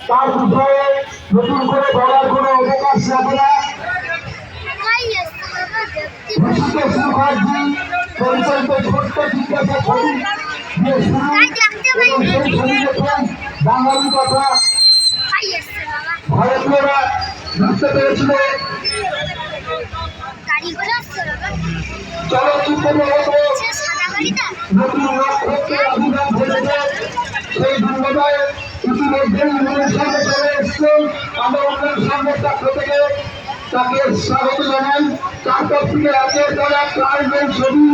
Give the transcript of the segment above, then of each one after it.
তার বিষয়ে নতুন করে বলার কোনো অবকাশ রাখে না। ঋষিকেশ মুখার্জি পরিচালিত ছোট্ট জিজ্ঞাসা ছবি দিয়ে শুরু এবং সেই ছবি দেখেন বাঙালি কথা ভারতীয়রা বুঝতে পেরেছিল। চলচ্চিত্র নতুন লক্ষ্যকে অভিযান ঘটেছে সেই ধন্যবাদ ইতিমধ্যেই উন্নয়নের সামনে চলে এসছেন। আমরা উন্নয়নের সামনে পক্ষ থেকে তাকে স্বাগত জানাই। তারপর থেকে একের পর এক কার্যের ছবি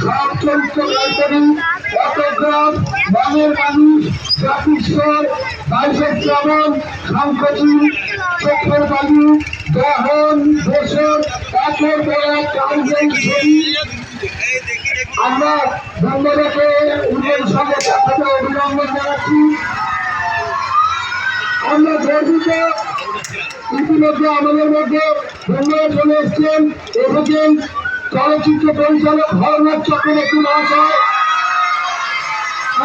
সব চরিত্র কাল্পনিক অটোগ্রাফ মনের মানুষ জাতিস্বর 22 শ্রাবণ শঙ্খচূড় চোখের বায়ু দহন দোষর একের পর এক কার্যের ছবি। আমরা বন্ধুদেরকে উন্নয়ন সঙ্গে সাথে অভিনন্দন জানাচ্ছি। আমরা গর্বিত ইতিমধ্যে আমাদের মধ্যে বন্ধুরা চলে এসছেন এসেছেন চলচ্চিত্র পরিচালক হরনাথ চক্রবর্তী মহাশয়।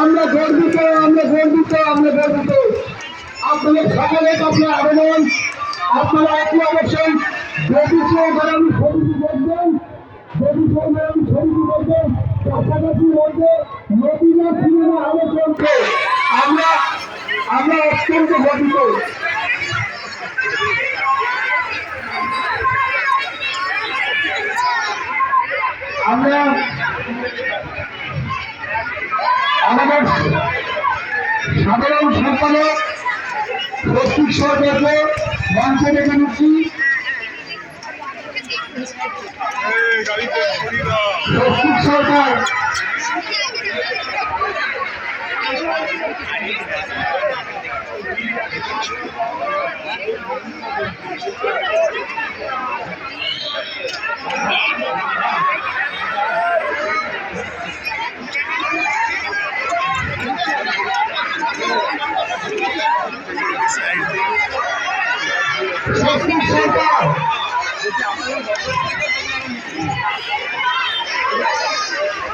আমরা গর্বিত আপনাদের সকলের কাছে আবেদন আপনারা একই অবশ্যই ছবিটি দেখবেন কাছাকাছি মধ্যে নদীনা সিনেমা হলে চলছে। আমরা অত্যন্ত গর্বিত। আমরা আমাদের সাধারণ সম্পাদক প্রস্তুত সরকারকে মঞ্চে ডেকে নিচ্ছি। প্রস্তুত সরকার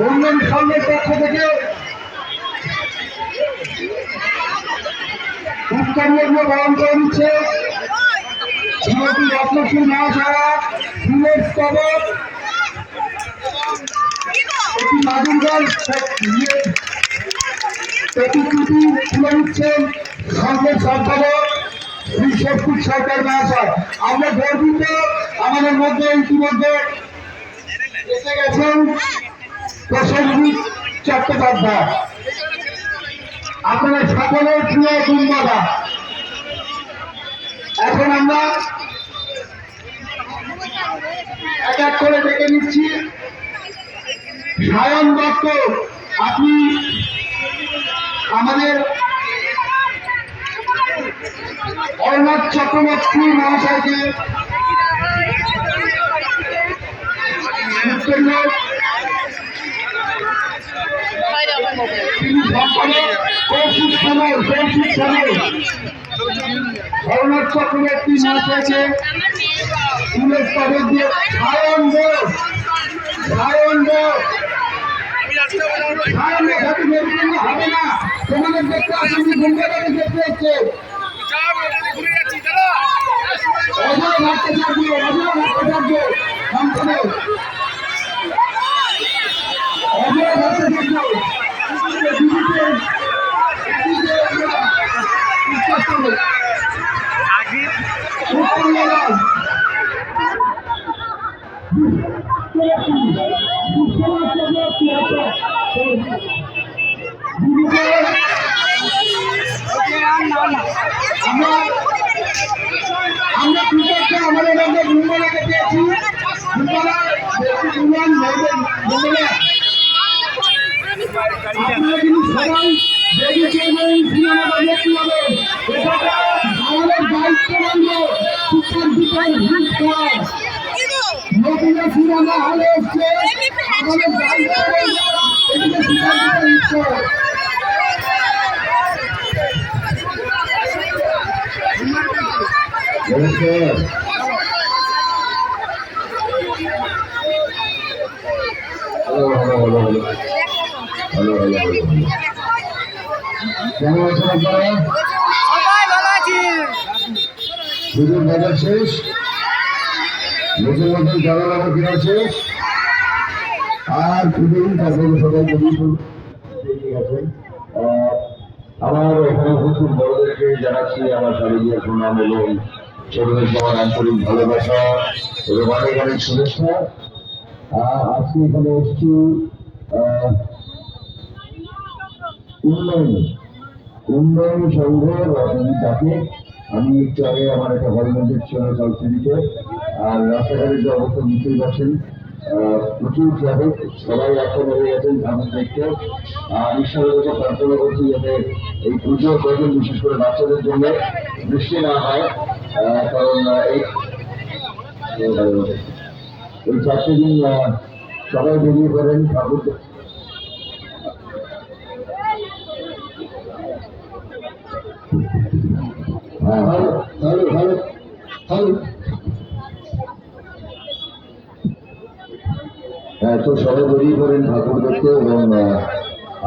উন্নয়ন সংঘের পক্ষ থেকে উত্তরীয় পালন করে দিচ্ছে শ্রীমতী রত্নশ্রী মহাশয়া ফুলের স্তবক একটি মাদুরগঞ্জ প্রতিকৃতি তুলে দিচ্ছেন সংঘের সম্পাদক শ্রী শক্তিক সরকার মহাশয়। আমরা গর্বিত আমাদের মধ্যে ইতিমধ্যে এসে গেছেন প্রসেনজিৎ চট্টোপাধ্যায়, আপনাদের সকলের প্রিয় গুণবাদা। এখন আমরা এক এক করে ডেকে নিচ্ছি। সায়ন দত্ত, আপনি আমাদের হরনাথ চক্রবর্তী মহাশয়কে হরনাথ চক্রবর্তী মহাশয়কে ফুলের স্তবক দিয়ে হবে না, তোমাদের দেখতে আসেনি গুন্ডাদের দেখতে হচ্ছে। অজয় ভট্টাচার্য সংসদে অজয় ভট্টাচার্য আমরা ক্রিকেটকে আমাদের মধ্যে ভূমিকাকে পেয়েছি। আপনারা কিন্তু সবাই যদি সিনেমাটা দেখতে হবে, আমাদের দায়িত্ব রইল নতুন সিনেমা হলে এসছে, আমাদের দায়িত্ব রইল hello. কেমন আছেন আপনারা? সবাই ভালো আছি। পুজোর বাজার শেষ, নতুন নতুন জামা কাপড় কেনা শেষ, আর পুজোর তারপরে সবাই গেছেন। আমার এখানে প্রচুর বড়দেরকে জানাচ্ছি আমার শারদীয় প্রণাম এবং ছোটদের সবার আন্তরিক ভালোবাসা এবং অনেক অনেক শুভেচ্ছা। আজকে এখানে এসেছি উন্নয়ন সংঘের ডাকে। আমি একটু আগে আমার একটা হলমন্দির ছিল সংস্কৃতিতে, আর রাস্তাঘাটের যে অবস্থা বুঝতেই পারছেন, প্রচুর ট্রাফিক, সবাই এখন হয়ে গেছেন ঠাকুর দেখতে। আর ঈশ্বরের কাছে প্রার্থনা করছি যাতে এই পুজোর কদিন বিশেষ করে বাচ্চাদের জন্য বৃষ্টি না হয়, কারণ এই 4 দিন সবাই বেরিয়ে পড়েন ঠাকুর। তো সবাই বেরিয়ে পড়েন ঠাকুর দেখতে এবং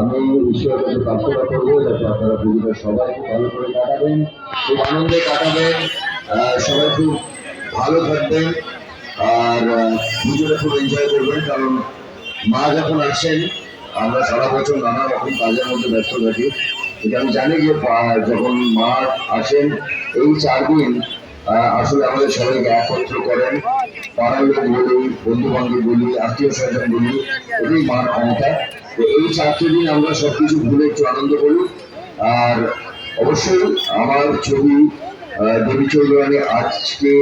আমি ঈশ্বরের কাছে প্রার্থনা করবো যাতে আপনারা পুজোটা সবাই খুব ভালো করে কাটাবেন, খুব আনন্দে কাটাবেন, সবাই খুব ভালো থাকবেন আর পুজোটা খুব এনজয় করবেন। কারণ মা যখন আসেন আমরা সারা বছর নানা রকম কাজের মধ্যে ব্যস্ত থাকি, কিন্তু আমি জানি যে যখন মা আসেন এই 4 দিন আসলে আমাদের সবাইকে একত্র করেন। পাড়ার লোক বলি, বন্ধু বান্ধব বলি, আত্মীয় স্বজন বলি, এটাই মার ক্ষমতা। তো এই 4টি দিন আমরা সবকিছু ভুলে একটু আনন্দ করি। আর অবশ্যই আমার ছবি দেবী চৌধুরানী আজকে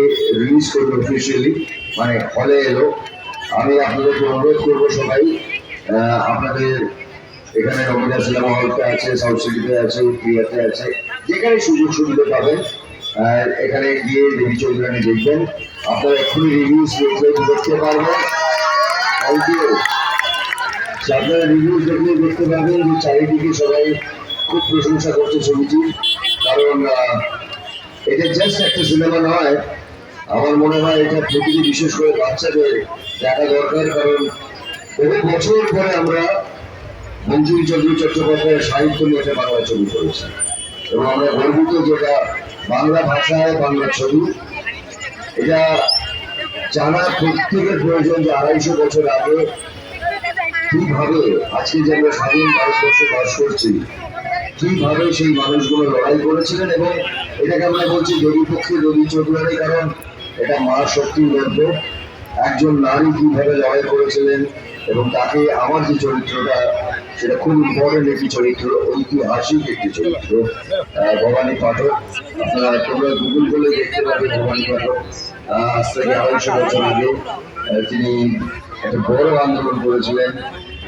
রিলিজ করবে অফিসিয়ালি, মানে হলে এলো। আমি আপনাদেরকে অনুরোধ করবো সবাই আপনাদের এখানে রবীন্দ্র সিনেমা হলতে আছে, সাউথ সিটিতে আছে, প্রিয়াতে আছে, যেখানে সুযোগ সুবিধা পাবেন এখানে গিয়ে দেবী চৌধুরানী দেখবেন। আপনারা এক্ষুনি রিভিউজ দেখতে পারবেন। আপনারা রিভিউজ দেখলে দেখতে পাবেন যে চারিদিকে সবাই খুব প্রশংসা করছে ছবিটি। কারণ এটা জাস্ট একটা সিনেমা নয়, আমার মনে হয় এটা প্রতিটি বিশেষ করে বাচ্চাদের দেখা দরকার। কারণ বহু বছর পরে আমরা বঙ্কিম চন্দ্র চট্টোপাধ্যায়ের সাহিত্য নিয়ে একটা বাংলা ছবি করেছি এবং আমরা গর্বিত যেটা বাংলা ভাষায় বাংলা ছবি। এটা জানা প্রত্যেকের প্রয়োজন যে 250 বছর আগে কিভাবে আজকে যে আমরা স্বাধীন ভারতবর্ষে বাস করছি, কিভাবে সেই মানুষগুলো লড়াই করেছিলেন। এবং এটাকে আমরা বলছি দেবী পক্ষে দেবী চৌধুরানী, কারণ এটা মা শক্তির গল্প। একজন নারী কিভাবে লড়াই করেছিলেন এবং তাকে আমার যে চরিত্রটা সেটা খুব ইম্পর্টেন্ট একটি চরিত্র, ঐতিহাসিক একটি চরিত্র, ভবানী পাঠক। আপনারা তোমরা গুগল করে দেখতে পাবে ভবানী পাঠক আজ থেকে 250 বছর আগে তিনি একটা বড় আন্দোলন করেছিলেন